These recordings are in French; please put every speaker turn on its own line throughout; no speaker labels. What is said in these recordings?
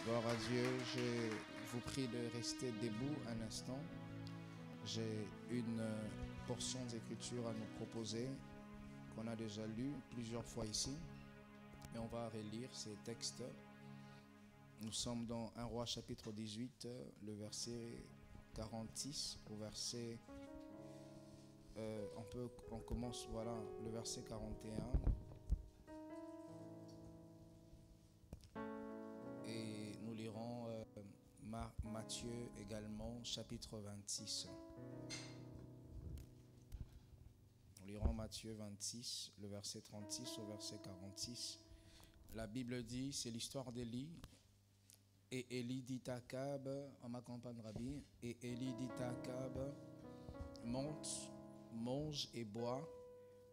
Gloire à Dieu, je vous prie de rester debout un instant. J'ai une portion d'écriture à nous proposer qu'on a déjà lu plusieurs fois ici. Et on va relire ces textes. Nous sommes dans 1 Roi chapitre 18, le verset 46 au verset... on commence, voilà, le verset 41. Et nous lirons Matthieu également, chapitre 26. Nous lirons Matthieu 26, le verset 36 au verset 46. La Bible dit, c'est l'histoire d'Élie. Et Élie dit à Akab, on m'accompagne Rabbi, et Élie dit à Akab, monte, mange et bois,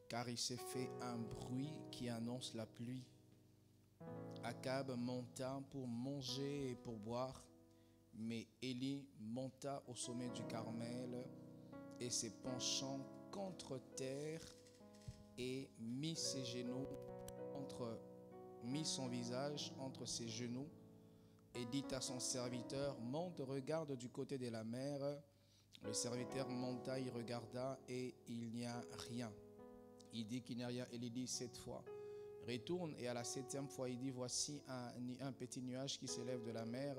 car il s'est fait un bruit qui annonce la pluie. Akab monta pour manger et pour boire, mais Élie monta au sommet du Carmel et se penchant contre terre et mit son visage entre ses genoux et dit à son serviteur, monte, regarde du côté de la mer. Le serviteur monta, il regarda et il n'y a rien. Il dit qu'il n'y a rien. Élie dit 7 fois. Retourne et à la 7e fois, il dit, voici un petit nuage qui s'élève de la mer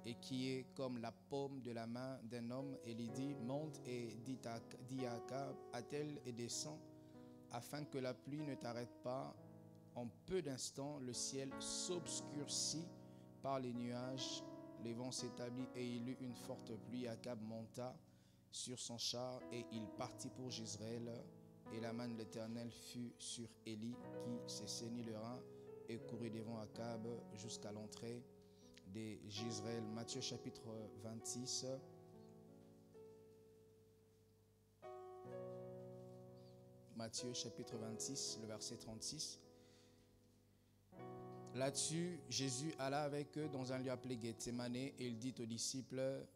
et qui est comme la paume de la main d'un homme. Et il dit, monte et dit à Akab, attelle et descend, afin que la pluie ne t'arrête pas. En peu d'instants, le ciel s'obscurcit par les nuages, les vents s'établit et il eut une forte pluie. Akab monta sur son char et il partit pour Jezreel. Et la main de l'Éternel fut sur Élie qui se saignit le rein et courut devant Akab jusqu'à l'entrée de Jezreel. Matthieu chapitre 26. Matthieu chapitre 26, le verset 36. Là-dessus, Jésus alla avec eux dans un lieu appelé Gethsémane et il dit aux disciples,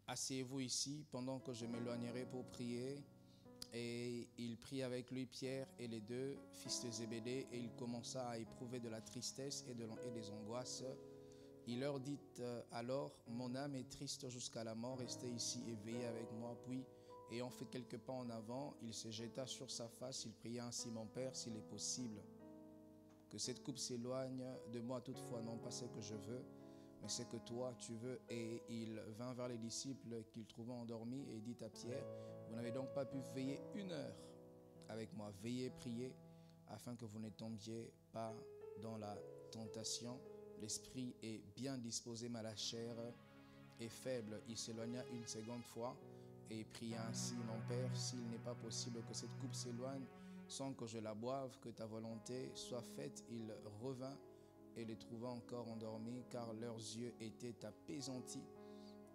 asseyez-vous ici pendant que je m'éloignerai pour prier. Et il prit avec lui Pierre et les deux fils de Zébédée et il commença à éprouver de la tristesse et des angoisses. Il leur dit alors, mon âme est triste jusqu'à la mort, restez ici et veillez avec moi. Puis, ayant fait quelques pas en avant, il se jeta sur sa face, il pria ainsi, mon Père, s'il est possible, que cette coupe s'éloigne de moi, toutefois, non pas ce que je veux, mais ce que toi tu veux. Et il vint vers les disciples qu'il trouva endormis et dit à Pierre, vous n'avez donc pas pu veiller 1 heure avec moi, veillez, priez, afin que vous ne tombiez pas dans la tentation. L'esprit est bien disposé, mais la chair est faible. Il s'éloigna une seconde fois et pria ainsi, mon Père, s'il n'est pas possible que cette coupe s'éloigne sans que je la boive, que ta volonté soit faite. Il revint et les trouva encore endormis, car leurs yeux étaient apaisantis.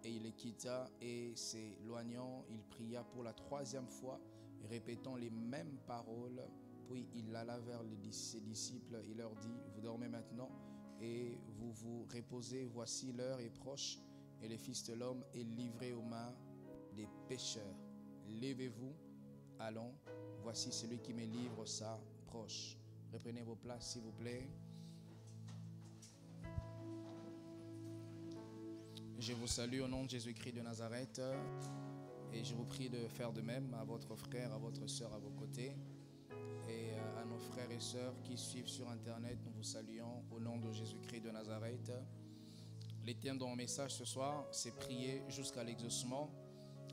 Et il les quitta et s'éloignant, il pria pour la 3e fois, répétant les mêmes paroles. Puis il alla vers ses disciples, il leur dit, vous dormez maintenant et vous vous reposez, voici l'heure est proche et le Fils de l'homme est livré aux mains des pécheurs. Levez-vous, allons, voici celui qui me livre s'approche. Reprenez vos places s'il vous plaît. Je vous salue au nom de Jésus-Christ de Nazareth et je vous prie de faire de même à votre frère, à votre sœur à vos côtés et à nos frères et sœurs qui suivent sur Internet. Nous vous saluons au nom de Jésus-Christ de Nazareth. Les thèmes de mon message ce soir, c'est prier jusqu'à l'exaucement.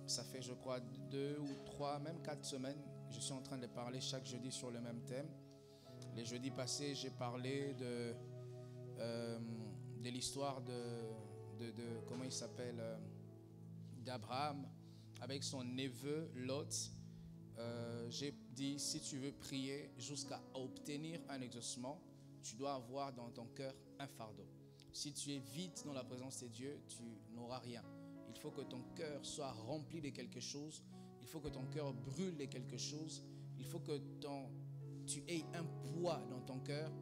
Ça fait, je crois, 2 ou 3, même 4 semaines, je suis en train de parler chaque jeudi sur le même thème. Les jeudis passés, j'ai parlé de l'histoire de comment il s'appelle, d'Abraham avec son neveu Lot. J'ai dit, si tu veux prier jusqu'à obtenir un exaucement, tu dois avoir dans ton cœur un fardeau. Si tu es vide dans la présence de Dieu, tu n'auras rien. Il faut que ton cœur soit rempli de quelque chose. Il faut que ton cœur brûle de quelque chose. Il faut que tu aies un poids dans ton cœur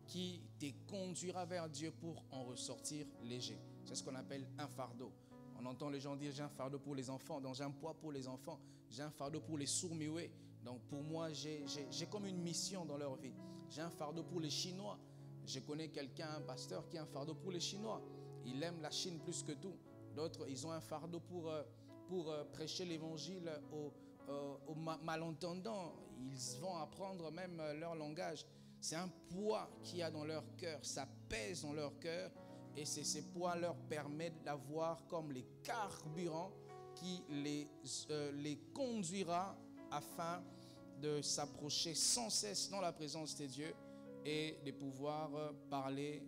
qui te conduira vers Dieu pour en ressortir léger. C'est ce qu'on appelle un fardeau. On entend les gens dire, j'ai un fardeau pour les enfants, donc j'ai un poids pour les enfants, j'ai un fardeau pour les sourds-muets. Donc pour moi, j'ai comme une mission dans leur vie. J'ai un fardeau pour les Chinois. Je connais quelqu'un, un pasteur qui a un fardeau pour les Chinois. il aime la Chine plus que tout. D'autres, ils ont un fardeau pour prêcher l'évangile aux malentendants. Ils vont apprendre même leur langage. C'est un poids qu'il y a dans leur cœur. Ça pèse dans leur cœur. Et ces poids leur permettent d'avoir comme les carburants qui les conduira afin de s'approcher sans cesse dans la présence de Dieu et de pouvoir parler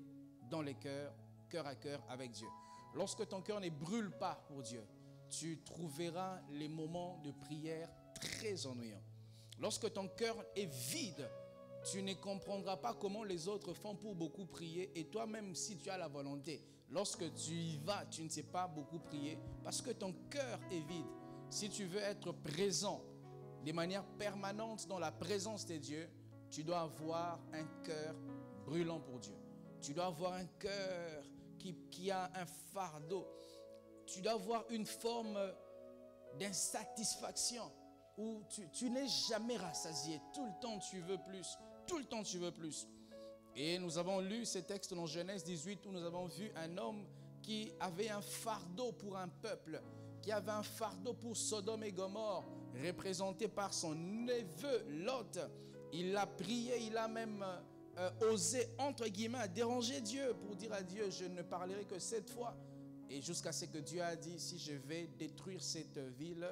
dans les cœurs, cœur à cœur avec Dieu. Lorsque ton cœur ne brûle pas pour Dieu, tu trouveras les moments de prière très ennuyants. Lorsque ton cœur est vide, tu ne comprendras pas comment les autres font pour beaucoup prier. Et toi-même, si tu as la volonté, lorsque tu y vas, tu ne sais pas beaucoup prier parce que ton cœur est vide. Si tu veux être présent de manière permanente dans la présence de Dieu, tu dois avoir un cœur brûlant pour Dieu. Tu dois avoir un cœur qui a un fardeau. Tu dois avoir une forme d'insatisfaction où tu n'es jamais rassasié. Tout le temps, tu veux plus. Tout le temps, tu veux plus. Et nous avons lu ces textes dans Genèse 18 où nous avons vu un homme qui avait un fardeau pour un peuple, qui avait un fardeau pour Sodome et Gomorrhe, représenté par son neveu Lot. Il a prié, il a même osé, entre guillemets, déranger Dieu pour dire à Dieu, je ne parlerai que 7 fois. Et jusqu'à ce que Dieu a dit, si je vais détruire cette ville,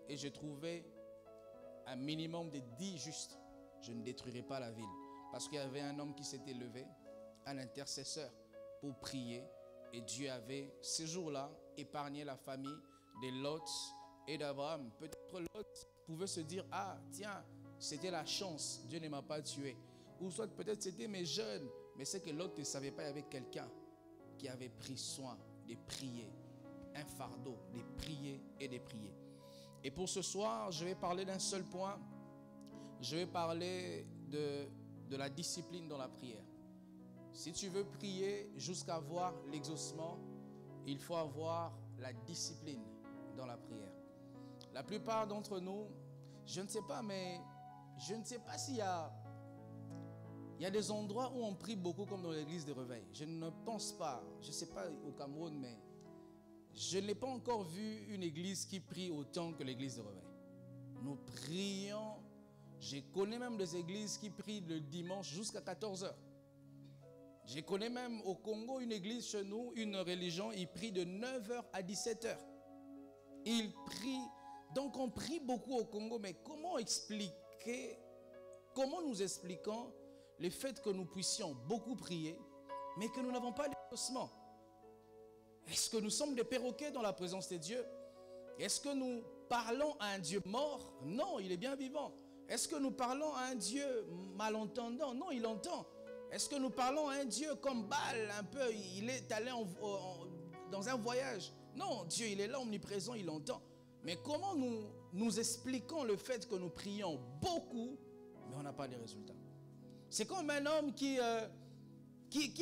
et j'ai trouvé un minimum de 10 justes, je ne détruirai pas la ville. Parce qu'il y avait un homme qui s'était levé, un intercesseur, pour prier. Et Dieu avait, ce jour-là, épargné la famille de Lot et d'Abraham. Peut-être Lot pouvait se dire, ah, tiens, c'était la chance, Dieu ne m'a pas tué. Ou soit peut-être c'était mes jeunes. Mais c'est que Lot ne savait pas, il y avait quelqu'un qui avait pris soin de prier. Un fardeau, de prier et de prier. Et pour ce soir, je vais parler d'un seul point. Je vais parler de la discipline dans la prière. Si tu veux prier jusqu'à voir l'exaucement, il faut avoir la discipline dans la prière. La plupart d'entre nous, je ne sais pas, mais je ne sais pas s'il y a des endroits où on prie beaucoup comme dans l'église de réveil. Je ne pense pas, je ne sais pas au Cameroun, mais je n'ai pas encore vu une église qui prie autant que l'église de réveil. Nous prions. Je connais même des églises qui prient le dimanche jusqu'à 14h. Je connais même au Congo une église chez nous, une religion, ils prient de 9h à 17h. Ils prient, donc on prie beaucoup au Congo, mais comment nous expliquons le fait que nous puissions beaucoup prier, mais que nous n'avons pas d'exaucement? Est-ce que nous sommes des perroquets dans la présence de Dieu? Est-ce que nous parlons à un Dieu mort? Non, il est bien vivant. Est-ce que nous parlons à un Dieu malentendant? Non, il entend. Est-ce que nous parlons à un Dieu comme Baal, un peu, il est allé dans un voyage? Non, Dieu, il est là, omniprésent, il entend. Mais comment nous expliquons le fait que nous prions beaucoup, mais on n'a pas de résultats? C'est comme un homme qui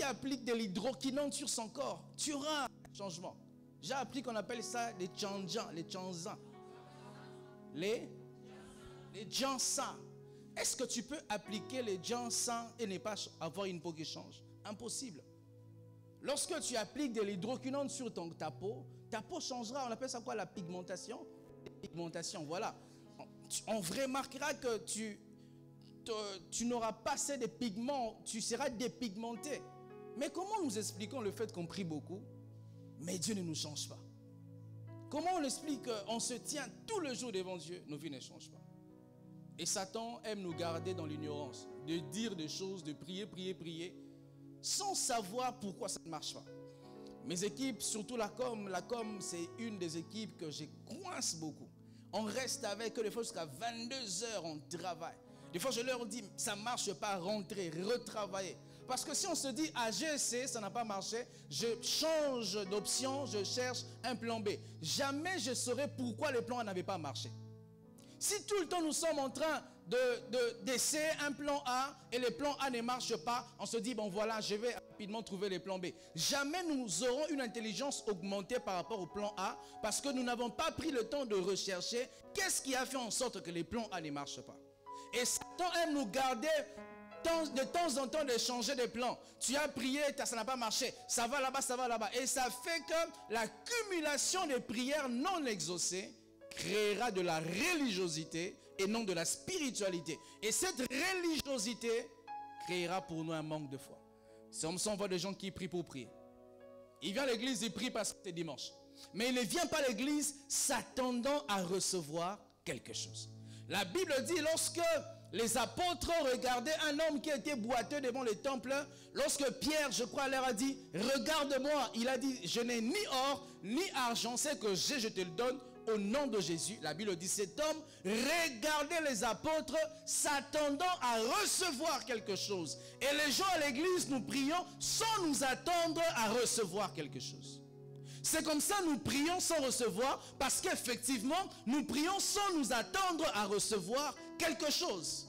applique de l'hydroquinone sur son corps. Tu auras un changement. J'ai appris qu'on appelle ça les changeants, les chanzans. Les jansans. Est-ce que tu peux appliquer les jansans et ne pas avoir une peau qui change? Impossible. Lorsque tu appliques de l'hydroquinone sur ta peau changera. On appelle ça quoi? La pigmentation. Pigmentation, voilà. On remarquera que tu n'auras pas assez de pigments, tu seras dépigmenté. Mais comment nous expliquons le fait qu'on prie beaucoup, mais Dieu ne nous change pas? Comment on explique qu'on se tient tout le jour devant Dieu, nos vies ne changent pas? Et Satan aime nous garder dans l'ignorance, de dire des choses, de prier, sans savoir pourquoi ça ne marche pas. Mes équipes, surtout la com, c'est une des équipes que je coince beaucoup. On reste avec eux des fois jusqu'à 22h, on travaille. Des fois, je leur dis, ça ne marche pas, rentrer, retravailler. Parce que si on se dit, ah, j'ai essayé, ça n'a pas marché, je change d'option, je cherche un plan B. Jamais je saurai pourquoi le plan A n'avait pas marché. Si tout le temps nous sommes en train d'essayer un plan A et le plan A ne marche pas, on se dit, bon voilà, je vais rapidement trouver le plan B. Jamais nous aurons une intelligence augmentée par rapport au plan A parce que nous n'avons pas pris le temps de rechercher qu'est-ce qui a fait en sorte que les plans A ne marchent pas. Et Satan aime nous garder de temps en temps de changer de plan. Tu as prié, ça n'a pas marché. Ça va là-bas, ça va là-bas. Et ça fait que l'accumulation de prières non exaucées créera de la religiosité et non de la spiritualité. Et cette religiosité créera pour nous un manque de foi. C'est comme ça on voit des gens qui prient pour prier. Il vient à l'église, il prie parce que c'est dimanche. Mais il ne vient pas à l'église s'attendant à recevoir quelque chose. La Bible dit, lorsque les apôtres regardaient un homme qui était boiteux devant le temple, lorsque Pierre, je crois, leur a dit, regarde-moi, il a dit, je n'ai ni or, ni argent, c'est que j'ai, je te le donne au nom de Jésus. La Bible dit, cet homme regardait les apôtres s'attendant à recevoir quelque chose. Et les gens à l'église, nous prions sans nous attendre à recevoir quelque chose. C'est comme ça nous prions sans recevoir, parce qu'effectivement, nous prions sans nous attendre à recevoir quelque chose.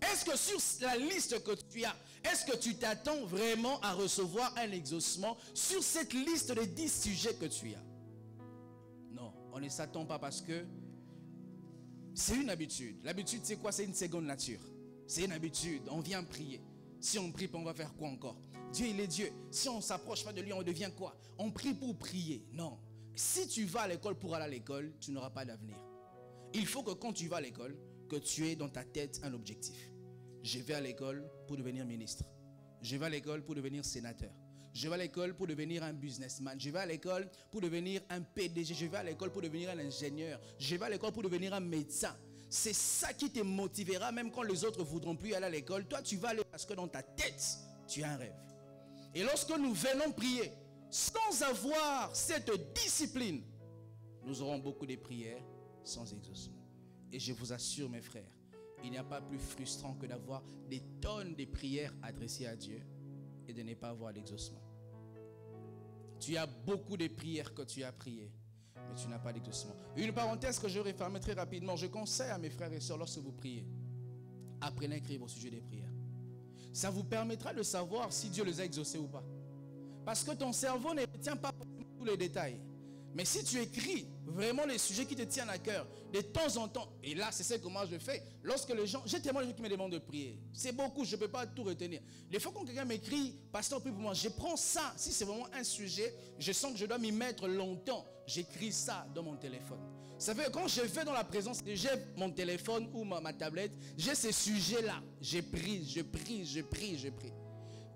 Est-ce que sur la liste que tu as, est-ce que tu t'attends vraiment à recevoir un exaucement sur cette liste de 10 sujets que tu as? Non, on ne s'attend pas parce que c'est une habitude. L'habitude, c'est quoi? C'est une seconde nature. C'est une habitude, on vient prier. Si on prie, on va faire quoi encore? Dieu, il est Dieu. Si on ne s'approche pas de lui, on devient quoi? On prie pour prier. Non. Si tu vas à l'école pour aller à l'école, tu n'auras pas d'avenir. Il faut que quand tu vas à l'école, que tu aies dans ta tête un objectif. Je vais à l'école pour devenir ministre. Je vais à l'école pour devenir sénateur. Je vais à l'école pour devenir un businessman. Je vais à l'école pour devenir un PDG. Je vais à l'école pour devenir un ingénieur. Je vais à l'école pour devenir un médecin. C'est ça qui te motivera même quand les autres ne voudront plus aller à l'école. Toi, tu vas aller parce que dans ta tête, tu as un rêve. Et lorsque nous venons prier, sans avoir cette discipline, nous aurons beaucoup de prières sans exaucement. Et je vous assure, mes frères, il n'y a pas plus frustrant que d'avoir des tonnes de prières adressées à Dieu et de ne pas avoir l'exaucement. Tu as beaucoup de prières que tu as priées, mais tu n'as pas d'exaucement. Une parenthèse que je vais fermer très rapidement. Je conseille à mes frères et sœurs, lorsque vous priez, apprenez à écrire au sujet des prières. Ça vous permettra de savoir si Dieu les a exaucés ou pas. Parce que ton cerveau ne retient pas tous les détails. Mais si tu écris vraiment les sujets qui te tiennent à cœur, de temps en temps, et là c'est ce que moi je fais, lorsque les gens, j'ai tellement de gens qui me demandent de prier, c'est beaucoup, je ne peux pas tout retenir. Des fois quand quelqu'un m'écrit, pasteur prie pour moi, je prends ça, si c'est vraiment un sujet, je sens que je dois m'y mettre longtemps, j'écris ça dans mon téléphone. Ça fait que quand je vais dans la présence, j'ai mon téléphone ou ma tablette, j'ai ces sujets-là, je prie.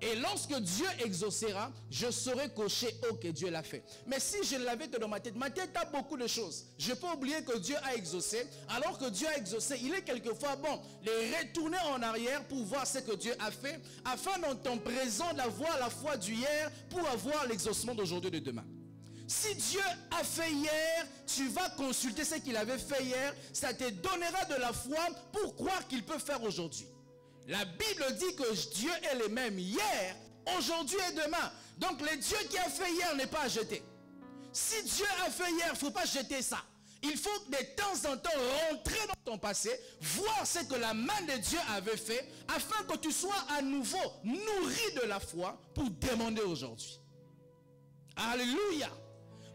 Et lorsque Dieu exaucera, je saurai cocher « Ok, Dieu l'a fait ». Mais si je l'avais dans ma tête a beaucoup de choses. Je ne peux pas oublier que Dieu a exaucé. Alors que Dieu a exaucé, il est quelquefois bon de retourner en arrière pour voir ce que Dieu a fait, afin dans ton présent d'avoir la foi d'hier pour avoir l'exaucement d'aujourd'hui et de demain. Si Dieu a fait hier, tu vas consulter ce qu'il avait fait hier. Ça te donnera de la foi pour croire qu'il peut faire aujourd'hui. La Bible dit que Dieu est le même hier, aujourd'hui et demain. Donc le Dieu qui a fait hier n'est pas à jeter. Si Dieu a fait hier, il ne faut pas jeter ça. Il faut de temps en temps rentrer dans ton passé, voir ce que la main de Dieu avait fait, afin que tu sois à nouveau nourri de la foi pour demander aujourd'hui. Alléluia.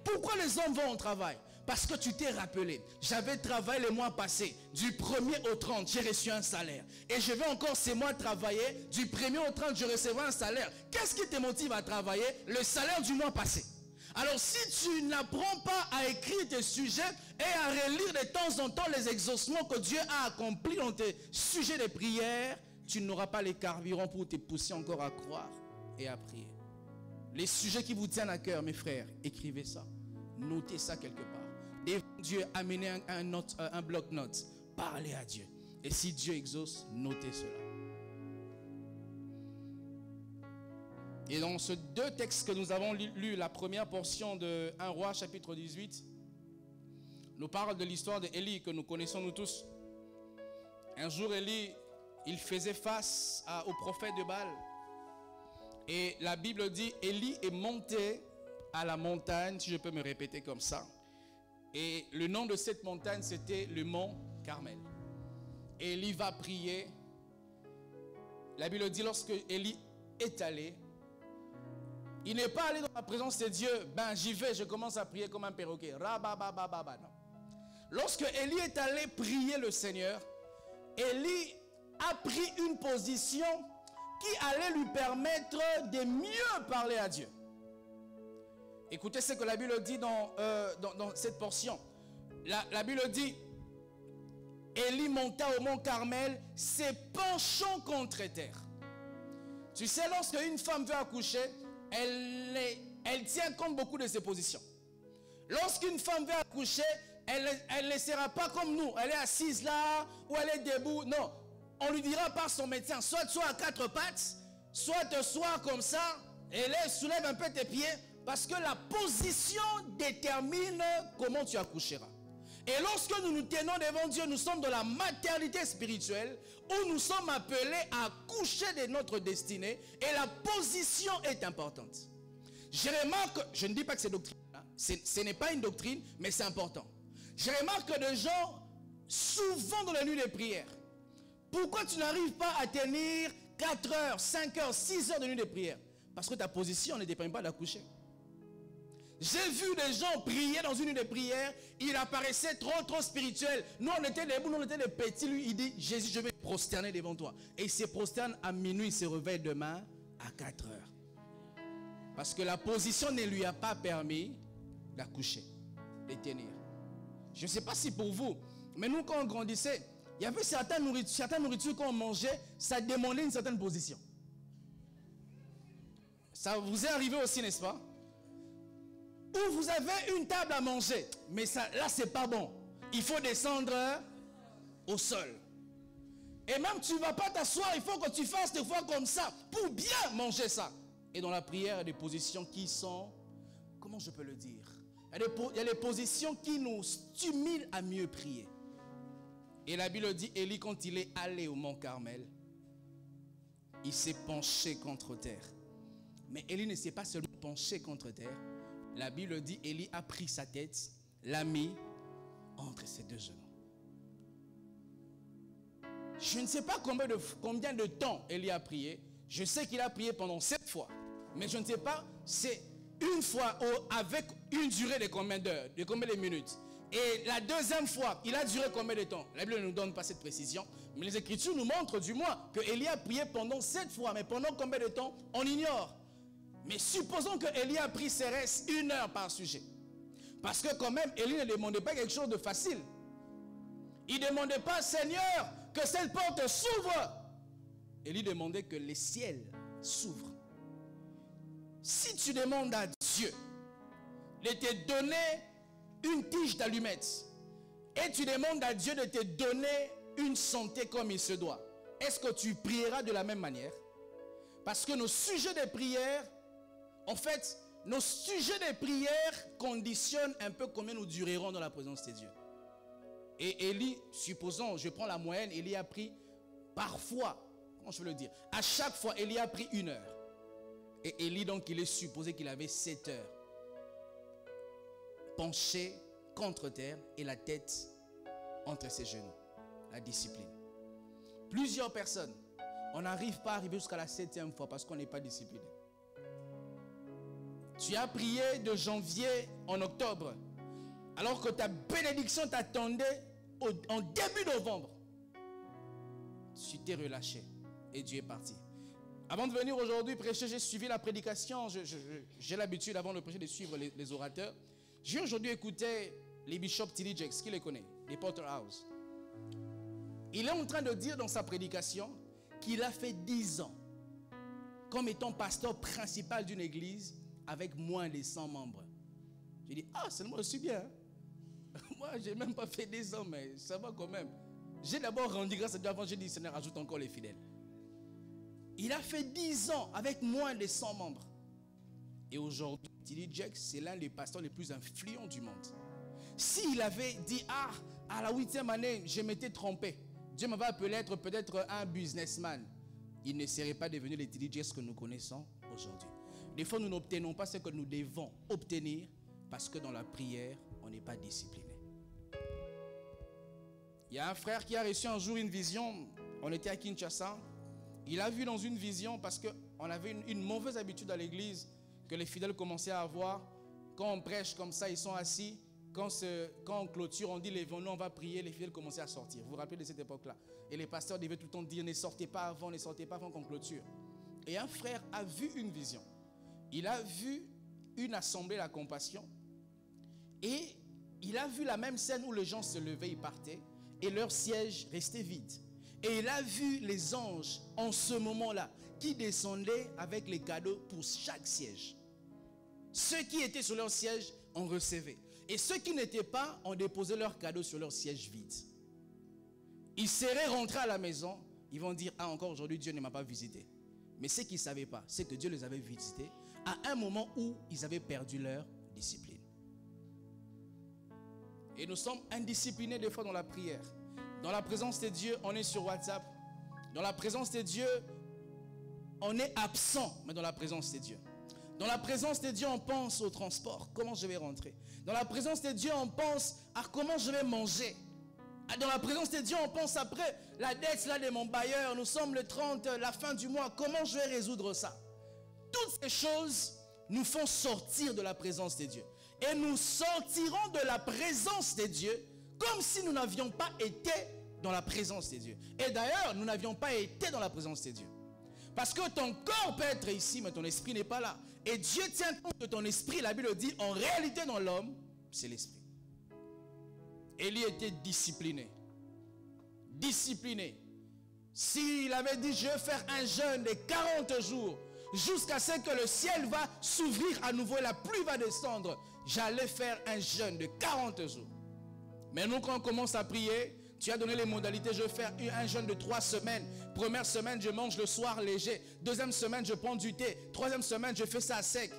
Pourquoi les hommes vont au travail? Parce que tu t'es rappelé, j'avais travaillé le mois passé, du 1er au 30, j'ai reçu un salaire. Et je vais encore ces mois travailler, du 1er au 30, je recevrai un salaire. Qu'est-ce qui te motive à travailler? Le salaire du mois passé. Alors si tu n'apprends pas à écrire tes sujets et à relire de temps en temps les exaucements que Dieu a accomplis dans tes sujets de prière, tu n'auras pas les carburants pour te pousser encore à croire et à prier. Les sujets qui vous tiennent à cœur, mes frères, écrivez ça. Notez ça quelque part. Devant Dieu, amenez un bloc-notes. Parlez à Dieu. Et si Dieu exauce, notez cela. Et dans ces deux textes que nous avons lus, la première portion de 1 Roi, chapitre 18, nous parle de l'histoire d'Élie que nous connaissons nous tous. Un jour, Élie, il faisait face au prophète de Baal. Et la Bible dit, Élie est monté à la montagne, si je peux me répéter comme ça. Et le nom de cette montagne, c'était le mont Carmel. Et Élie va prier. La Bible dit, lorsque Élie est allé, il n'est pas allé dans la présence de Dieu. Ben, j'y vais, je commence à prier comme un perroquet. Non. Lorsque Élie est allé prier le Seigneur, Élie a pris une position qui allait lui permettre de mieux parler à Dieu. Écoutez ce que la Bible dit dans cette portion. La Bible dit, Élie monta au mont Carmel, se penchant contre terre. Tu sais, lorsque une femme veut accoucher, elle tient compte beaucoup de ses positions. Lorsqu'une femme veut accoucher, elle ne sera pas comme nous. Elle est assise là, ou elle est debout. Non, on lui dira par son médecin, soit à quatre pattes, soit te sois comme ça, et soulève un peu tes pieds, parce que la position détermine comment tu accoucheras. Et lorsque nous nous tenons devant Dieu, nous sommes dans la maternité spirituelle, où nous sommes appelés à accoucher de notre destinée, et la position est importante. Je remarque, je ne dis pas que c'est doctrine, hein, ce n'est pas une doctrine, mais c'est important. Je remarque que des gens, souvent dans la nuit de prière, pourquoi tu n'arrives pas à tenir 4 heures, 5 heures, 6 heures de nuit de prière? Parce que ta position ne dépend pas d'accoucher. J'ai vu des gens prier dans une nuit de prière, il apparaissait trop spirituel. Nous on était debout, nous on était des petits, lui il dit, Jésus je vais prosterner devant toi. Et il se prosterne à minuit, il se réveille demain à 4 heures. Parce que la position ne lui a pas permis d'accoucher, de tenir. Je ne sais pas si pour vous, mais nous quand on grandissait, il y avait certaines nourritures qu'on mangeait, ça demandait une certaine position. Ça vous est arrivé aussi, n'est-ce pas? Où vous avez une table à manger, mais ça, là c'est pas bon. Il faut descendre au sol. Et même tu ne vas pas t'asseoir, il faut que tu fasses des fois comme ça pour bien manger ça. Et dans la prière, il y a des positions qui sont, comment je peux le dire? Il y a des positions qui nous stimulent à mieux prier. Et la Bible dit, Élie, quand il est allé au mont Carmel, il s'est penché contre terre. Mais Élie ne s'est pas seulement penché contre terre. La Bible dit, Élie a pris sa tête, l'a mis entre ses deux genoux. Je ne sais pas combien de temps Élie a prié. Je sais qu'il a prié pendant 7 fois. Mais je ne sais pas, c'est une fois avec une durée de combien d'heures, de combien de minutes. Et la deuxième fois, il a duré combien de temps? La Bible ne nous donne pas cette précision. Mais les Écritures nous montrent du moins que Élie a prié pendant 7 fois. Mais pendant combien de temps? On ignore. Mais supposons que Élie a pris ses restes 1 heure par sujet. Parce que quand même, Élie ne demandait pas quelque chose de facile. Il ne demandait pas, Seigneur, que cette porte s'ouvre. Élie demandait que les ciels s'ouvrent. Si tu demandes à Dieu de te donner une tige d'allumettes et tu demandes à Dieu de te donner une santé comme il se doit, est-ce que tu prieras de la même manière? Parce que nos sujets de prière, en fait, nos sujets de prière conditionnent un peu combien nous durerons dans la présence de Dieu. Et Élie, supposons, je prends la moyenne, Élie a pris parfois, comment je veux le dire, à chaque fois, Élie a pris 1 heure. Et Élie, donc, il est supposé qu'il avait 7 heures. Penché contre terre et la tête entre ses genoux. La discipline. Plusieurs personnes, on n'arrive pas à arriver jusqu'à la 7e fois parce qu'on n'est pas discipliné. Tu as prié de janvier en octobre, alors que ta bénédiction t'attendait en début novembre. Tu t'es relâché et Dieu est parti. Avant de venir aujourd'hui prêcher, j'ai suivi la prédication. J'ai l'habitude avant de prêcher de suivre les orateurs. J'ai aujourd'hui écouté les bishops T.D. Jakes, qui les connaît, les Porterhouse. Il est en train de dire dans sa prédication qu'il a fait 10 ans comme étant pasteur principal d'une église avec moins de 100 membres. J'ai dit, ah, seulement je suis bien. Moi, je n'ai même pas fait 10 ans, mais ça va quand même. J'ai d'abord rendu grâce à Dieu avant, j'ai dit, Seigneur, ajoute encore les fidèles. Il a fait 10 ans avec moins de 100 membres. Et aujourd'hui, T.D. Jakes, c'est l'un des pasteurs les plus influents du monde. S'il avait dit, ah, à la 8e année, je m'étais trompé. Dieu m'avait appelé à être peut-être un businessman. Il ne serait pas devenu le T.D. Jakes que nous connaissons aujourd'hui. Des fois, nous n'obtenons pas ce que nous devons obtenir parce que dans la prière, on n'est pas discipliné. Il y a un frère qui a reçu un jour une vision. On était à Kinshasa. Il a vu dans une vision, parce qu'on avait une mauvaise habitude à l'église que les fidèles commençaient à avoir. Quand on prêche comme ça, ils sont assis. quand on clôture, on dit lèvons-nous, on va prier, les fidèles commençaient à sortir. Vous vous rappelez de cette époque-là? Et les pasteurs devaient tout le temps dire ne sortez pas avant qu'on clôture. Et un frère a vu une vision. Il a vu une assemblée, la compassion, et il a vu la même scène où les gens se levaient, ils partaient, et leur siège restait vide. Et il a vu les anges en ce moment-là qui descendaient avec les cadeaux pour chaque siège. Ceux qui étaient sur leur siège en recevaient. Et ceux qui n'étaient pas ont déposé leurs cadeaux sur leur siège vide. Ils seraient rentrés à la maison, ils vont dire, ah encore aujourd'hui Dieu ne m'a pas visité. Mais ce qu'ils ne savaient pas, c'est que Dieu les avait visités à un moment où ils avaient perdu leur discipline. Et nous sommes indisciplinés des fois dans la prière. Dans la présence de Dieu, on est sur WhatsApp. Dans la présence de Dieu, on est absent, mais dans la présence de Dieu. Dans la présence de Dieu, on pense au transport. Comment je vais rentrer? Dans la présence de Dieu, on pense à comment je vais manger. Dans la présence de Dieu, on pense après la dette là de mon bailleur. Nous sommes le 30, la fin du mois. Comment je vais résoudre ça? Toutes ces choses nous font sortir de la présence de Dieu. Et nous sortirons de la présence de Dieu comme si nous n'avions pas été dans la présence de Dieu. Et d'ailleurs, nous n'avions pas été dans la présence de Dieu. Parce que ton corps peut être ici, mais ton esprit n'est pas là. Et Dieu tient compte de ton esprit. La Bible dit, en réalité dans l'homme, c'est l'esprit. Élie était discipliné. Discipliné. S'il avait dit, je vais faire un jeûne de 40 jours, jusqu'à ce que le ciel va s'ouvrir à nouveau et la pluie va descendre, j'allais faire un jeûne de 40 jours. Mais nous, quand on commence à prier, tu as donné les modalités, je vais faire un jeûne de 3 semaines. Première semaine, je mange le soir léger. Deuxième semaine, je prends du thé. Troisième semaine, je fais ça sec.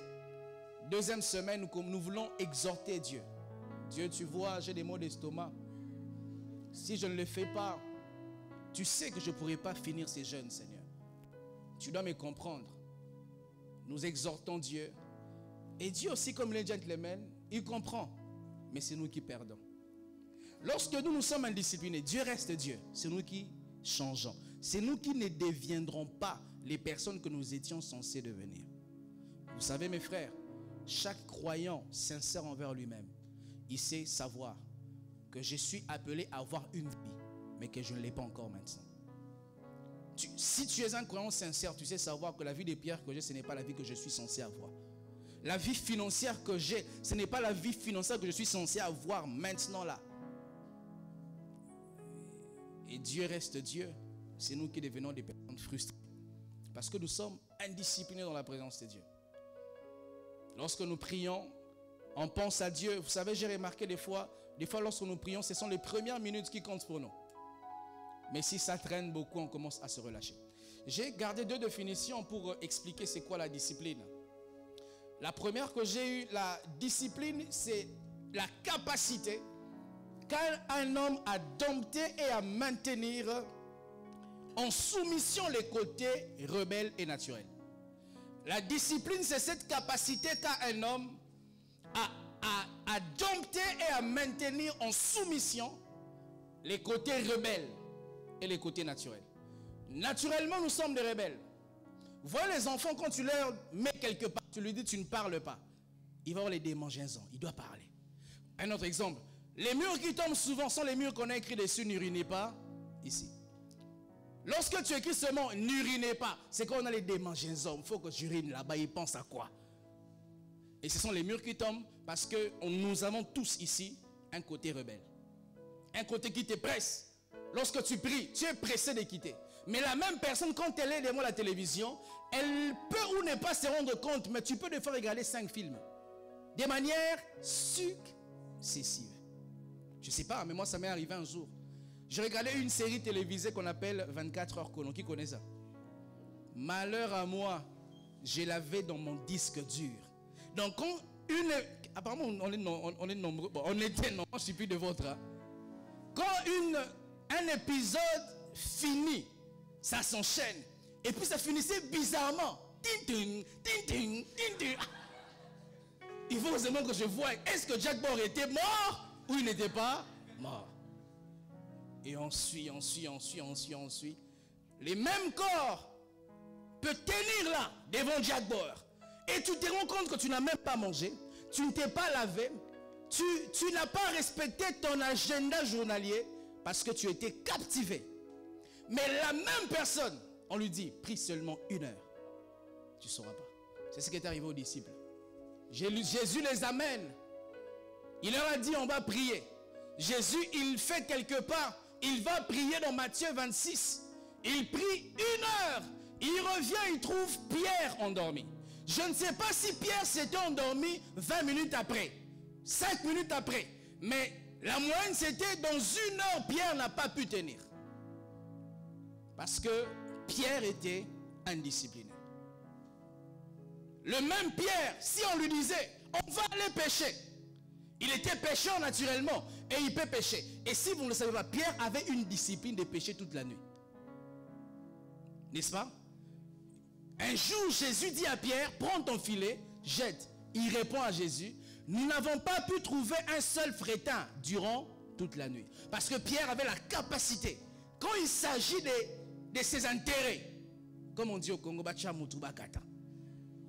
Deuxième semaine, nous voulons exhorter Dieu. Dieu, tu vois, j'ai des maux d'estomac. Si je ne le fais pas, tu sais que je ne pourrai pas finir ces jeûnes, Seigneur. Tu dois me comprendre. Nous exhortons Dieu. Et Dieu aussi, comme les gentlemen, il comprend. Mais c'est nous qui perdons. Lorsque nous sommes indisciplinés, Dieu reste Dieu. C'est nous qui changeons. C'est nous qui ne deviendrons pas les personnes que nous étions censés devenir. Vous savez, mes frères, chaque croyant sincère envers lui-même, il sait savoir que je suis appelé à avoir une vie, mais que je ne l'ai pas encore maintenant. Si tu es un croyant sincère, tu sais savoir que la vie de Pierre que j'ai, ce n'est pas la vie que je suis censé avoir. La vie financière que j'ai, ce n'est pas la vie financière que je suis censé avoir maintenant là. Et Dieu reste Dieu. C'est nous qui devenons des personnes frustrées. Parce que nous sommes indisciplinés dans la présence de Dieu. Lorsque nous prions, on pense à Dieu. Vous savez, j'ai remarqué des fois lorsque nous prions, ce sont les premières minutes qui comptent pour nous. Mais si ça traîne beaucoup, on commence à se relâcher. J'ai gardé 2 définitions pour expliquer c'est quoi la discipline. La première que j'ai eue, la discipline, c'est la capacité qu'un homme a dompté et à maintenir en soumission les côtés rebelles et naturels. La discipline, c'est cette capacité qu'a un homme à dompter et à maintenir en soumission les côtés rebelles et les côtés naturels. Naturellement, nous sommes des rebelles. Vous voyez les enfants, quand tu leur mets quelque part, tu lui dis tu ne parles pas, il va avoir les démangeaisons, il doit parler. Un autre exemple, les murs qui tombent souvent sont les murs qu'on a écrit dessus, n'urinez pas, ici. Lorsque tu écris seulement n'urinez pas, c'est quand on a les démangeaisons, il faut que j'urine là-bas, il pense à quoi? Et ce sont les murs qui tombent parce que nous avons tous ici un côté rebelle. Un côté qui te presse. Lorsque tu pries, tu es pressé de quitter. Mais la même personne, quand elle est devant la télévision, elle peut ou ne pas se rendre compte, mais tu peux des fois regarder 5 films. De manière successive. Je ne sais pas, mais moi ça m'est arrivé un jour. J'ai regardé une série télévisée qu'on appelle 24 heures chrono. Qui connaît ça? Malheur à moi, je l'avais dans mon disque dur. Donc quand apparemment on est nombreux, bon, on était nombreux, je ne suis plus de votre. Hein. Quand un épisode finit, ça s'enchaîne. Et puis ça finissait bizarrement. Tin, tin, tin, tin, tin. Il faut seulement que je voie, est-ce que Jack Bauer était mort ou il n'était pas mort? Et on suit. Les mêmes corps peuvent tenir là, devant Jack Bauer. Et tu te rends compte que tu n'as même pas mangé, tu ne t'es pas lavé, Tu n'as pas respecté ton agenda journalier parce que tu étais captivé. Mais la même personne, on lui dit, prie seulement 1 heure. Tu ne sauras pas. C'est ce qui est arrivé aux disciples. Jésus les amène. Il leur a dit, on va prier. Jésus, il fait quelque part. Il va prier dans Matthieu 26. Il prie 1 heure. Il revient, il trouve Pierre endormi. Je ne sais pas si Pierre s'était endormi 20 minutes après. 5 minutes après. Mais la moyenne, c'était dans 1 heure, Pierre n'a pas pu tenir. Parce que Pierre était indiscipliné. Le même Pierre, si on lui disait, on va aller pêcher. Il était pêcheur naturellement et il peut pêcher. Et si vous ne le savez pas, Pierre avait une discipline de pêcher toute la nuit. N'est-ce pas? Un jour, Jésus dit à Pierre, prends ton filet, jette. Il répond à Jésus, nous n'avons pas pu trouver un seul frétin durant toute la nuit. Parce que Pierre avait la capacité, quand il s'agit de ses intérêts, comme on dit au Congo,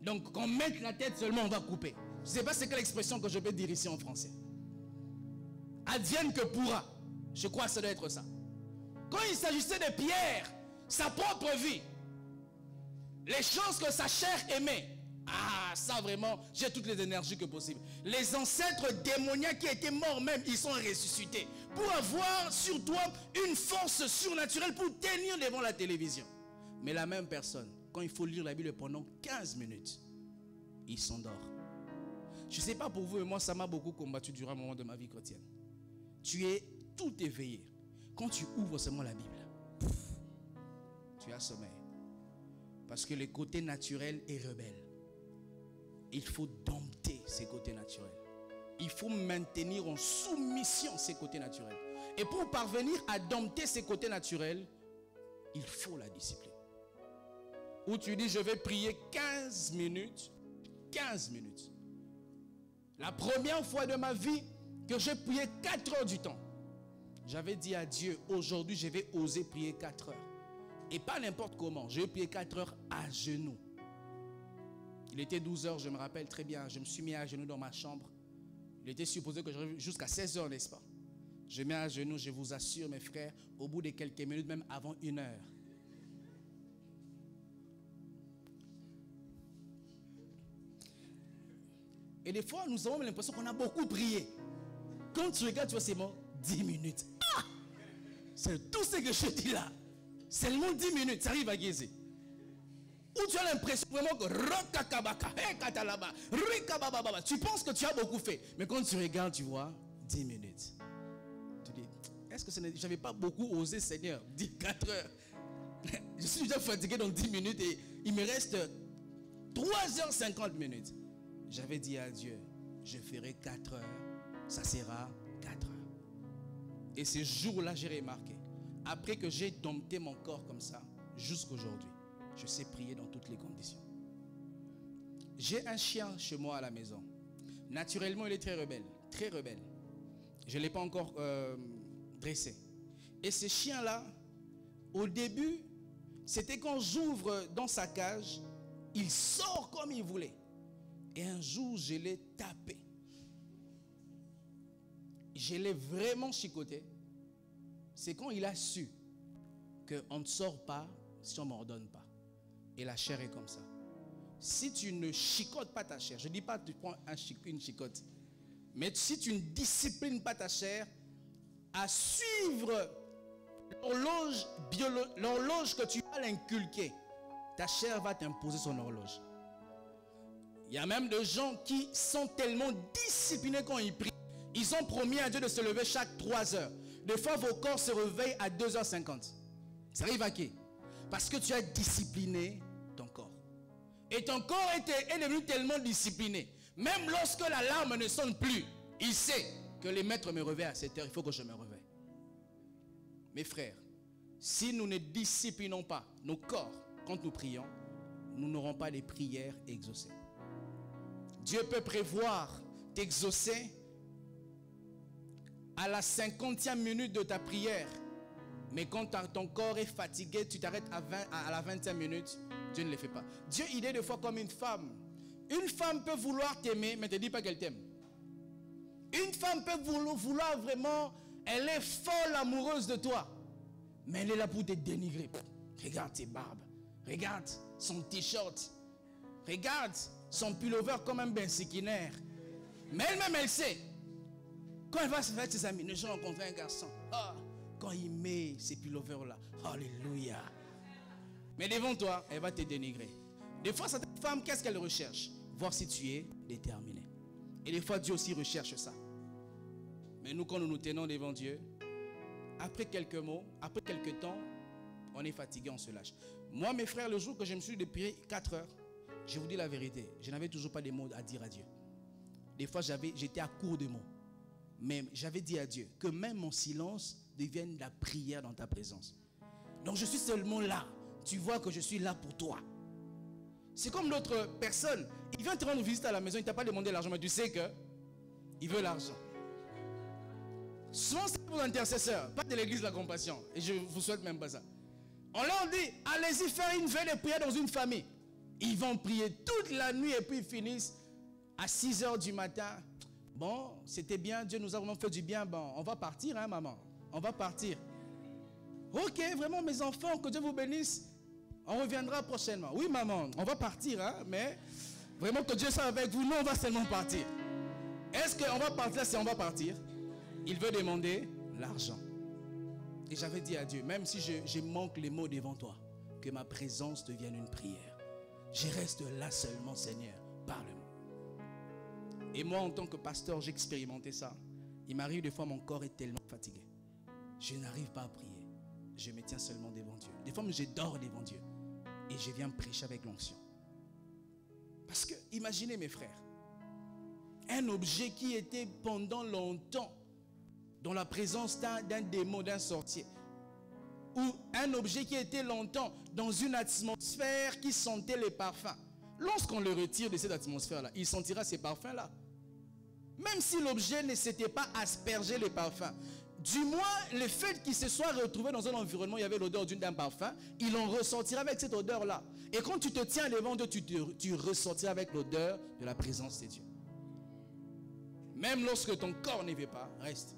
donc qu'on mette la tête seulement, on va couper. Je ne sais pas c'est quelle expression que je peux dire ici en français. Advienne que pourra. Je crois que ça doit être ça. Quand il s'agissait de Pierre, sa propre vie, les choses que sa chair aimait, ah, ça vraiment, j'ai toutes les énergies que possible. Les ancêtres démoniaques qui étaient morts même, ils sont ressuscités. Pour avoir sur toi une force surnaturelle pour tenir devant la télévision. Mais la même personne, quand il faut lire la Bible pendant 15 minutes, il s'endort. Je ne sais pas pour vous, mais moi ça m'a beaucoup combattu durant un moment de ma vie chrétienne. Tu es tout éveillé. Quand tu ouvres seulement la Bible, pouf, tu as sommeil. Parce que le côté naturel est rebelle. Il faut dompter ces côtés naturels. Il faut maintenir en soumission ces côtés naturels. Et pour parvenir à dompter ces côtés naturels, il faut la discipline. Où tu dis, je vais prier 15 minutes. 15 minutes. La première fois de ma vie que j'ai prié 4 heures du temps, j'avais dit à Dieu, aujourd'hui je vais oser prier 4 heures. Et pas n'importe comment. Je vais prier 4 heures à genoux. Il était 12 heures, je me rappelle très bien. Je me suis mis à genoux dans ma chambre. Il était supposé que j'arrive jusqu'à 16 heures, n'est-ce pas? Je mets à genoux, je vous assure, mes frères, au bout de quelques minutes, même avant 1 heure. Et des fois, nous avons l'impression qu'on a beaucoup prié. Quand tu regardes, tu vois, c'est bon, 10 minutes. Ah! C'est tout ce que je dis là. Seulement 10 minutes, ça arrive à Guézé. Où tu as l'impression vraiment que tu penses que tu as beaucoup fait. Mais quand tu regardes, tu vois 10 minutes. Tu dis, est-ce que je n'avais pas beaucoup osé, Seigneur? 4 heures. Je suis déjà fatigué dans 10 minutes et il me reste 3h50 minutes. J'avais dit à Dieu, je ferai 4 heures, ça sera 4 heures. Et ce jour-là, j'ai remarqué, après que j'ai dompté mon corps comme ça, jusqu'aujourd'hui, je sais prier dans toutes les conditions. J'ai un chien chez moi à la maison. Naturellement, il est très rebelle, très rebelle. Je ne l'ai pas encore dressé. Et ce chien-là, au début, c'était quand j'ouvre dans sa cage, il sort comme il voulait. Et un jour, je l'ai tapé. Je l'ai vraiment chicoté. C'est quand il a su qu'on ne sort pas si on ne m'ordonne pas. Et la chair est comme ça. Si tu ne chicotes pas ta chair, je ne dis pas que tu prends une chicote, mais si tu ne disciplines pas ta chair à suivre l'horloge que tu vas l'inculquer, ta chair va t'imposer son horloge. Il y a même des gens qui sont tellement disciplinés quand ils prient. Ils ont promis à Dieu de se lever chaque 3 heures. Des fois, vos corps se réveillent à 2h50. Ça arrive à qui? Parce que tu as discipliné ton corps. Et ton corps est devenu tellement discipliné. Même lorsque l'alarme ne sonne plus, il sait que les maîtres me réveillent à 7 heures. Il faut que je me réveille. Mes frères, si nous ne disciplinons pas nos corps quand nous prions, nous n'aurons pas les prières exaucées. Dieu peut prévoir t'exaucer à la 50e minute de ta prière. Mais quand ton corps est fatigué, tu t'arrêtes à la 20e minute, Dieu ne le fait pas. Dieu, il est des fois comme une femme. Une femme peut vouloir t'aimer, mais ne te dit pas qu'elle t'aime. Une femme peut vouloir vraiment, elle est folle amoureuse de toi. Mais elle est là pour te dénigrer. Regarde ses barbes. Regarde son t-shirt. Regarde son pullover comme un bensikinaire. Mais elle-même, elle sait. Quand elle va se faire ses amis, nous allons rencontrer un garçon. Ah, quand il met ces pullovers là, alléluia. Mais devant toi, elle va te dénigrer. Des fois, cette femme, qu'est-ce qu'elle recherche? Voir si tu es déterminé. Et des fois, Dieu aussi recherche ça. Mais nous, quand nous nous tenons devant Dieu, après quelques mots, après quelques temps, on est fatigué, on se lâche. Moi, mes frères, le jour que je me suis depuis 4 heures, je vous dis la vérité, je n'avais toujours pas de mots à dire à Dieu. Des fois, j'étais à court de mots. Mais j'avais dit à Dieu que même mon silence devienne la prière dans ta présence. Donc, je suis seulement là. Tu vois que je suis là pour toi. C'est comme l'autre personne. Il vient te rendre visite à la maison, il ne t'a pas demandé l'argent, mais tu sais que il veut l'argent. Souvent, c'est pour l'intercesseur, pas de l'église de la compassion. Et je vous souhaite même pas ça. On leur dit, allez-y faire une veille de prière dans une famille. Ils vont prier toute la nuit et puis ils finissent à 6 heures du matin. Bon, c'était bien, Dieu nous a vraiment fait du bien. Bon, on va partir, hein, maman. On va partir. Ok, vraiment, mes enfants, que Dieu vous bénisse. On reviendra prochainement. Oui, maman, on va partir, hein, mais vraiment que Dieu soit avec vous. Nous, on va seulement partir. Est-ce qu'on va partir si on va partir? Il veut demander l'argent. Et j'avais dit à Dieu, même si je manque les mots devant toi, que ma présence devienne une prière. Je reste là seulement, Seigneur, parle-moi. Et moi, en tant que pasteur, j'ai expérimenté ça. Il m'arrive des fois, mon corps est tellement fatigué. Je n'arrive pas à prier. Je me tiens seulement devant Dieu. Des fois, je dors devant Dieu. Et je viens prêcher avec l'onction. Parce que, imaginez mes frères, un objet qui était pendant longtemps dans la présence d'un démon, d'un sorcier, ou un objet qui était longtemps dans une atmosphère qui sentait les parfums. Lorsqu'on le retire de cette atmosphère-là, il sentira ces parfums-là. Même si l'objet ne s'était pas aspergé les parfums. Du moins, le fait qu'il se soit retrouvé dans un environnement où il y avait l'odeur d'un parfum, il en ressortira avec cette odeur-là. Et quand tu te tiens devant Dieu, tu ressortiras avec l'odeur de la présence de Dieu. Même lorsque ton corps ne veut pas, reste.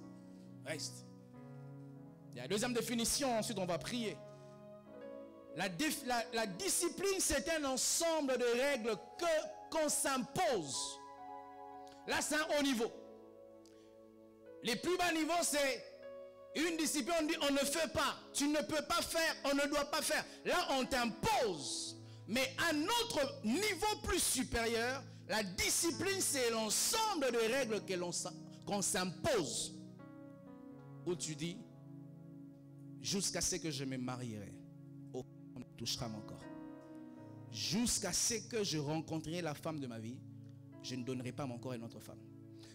Reste. Il y a la deuxième définition, ensuite on va prier. La discipline, c'est un ensemble de règles qu'on s'impose. Là, c'est un haut niveau. Les plus bas niveaux, c'est une discipline, on dit on ne fait pas. Tu ne peux pas faire, on ne doit pas faire. Là, on t'impose. Mais à un autre niveau plus supérieur, la discipline, c'est l'ensemble de règles qu'on s'impose. Où tu dis, jusqu'à ce que je me marierai, aucun ne touchera mon corps. Jusqu'à ce que je rencontrerai la femme de ma vie, je ne donnerai pas mon corps à une autre femme.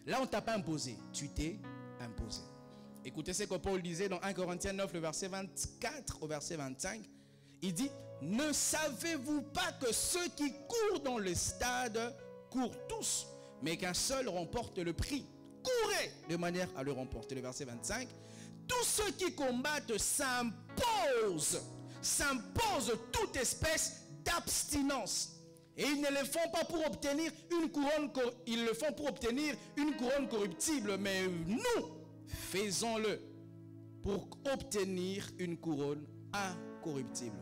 Là, on ne t'a pas imposé, tu t'es imposé. Écoutez ce que Paul disait dans 1 Corinthiens 9, le verset 24 au verset 25. Il dit, ne savez-vous pas que ceux qui courent dans le stade courent tous, mais qu'un seul remporte le prix? Courez de manière à le remporter. Le verset 25. Tous ceux qui combattent s'imposent toute espèce d'abstinence. Et ils ne le font pas pour obtenir une couronne, ils le font pour obtenir une couronne corruptible. Mais nous, faisons-le pour obtenir une couronne incorruptible.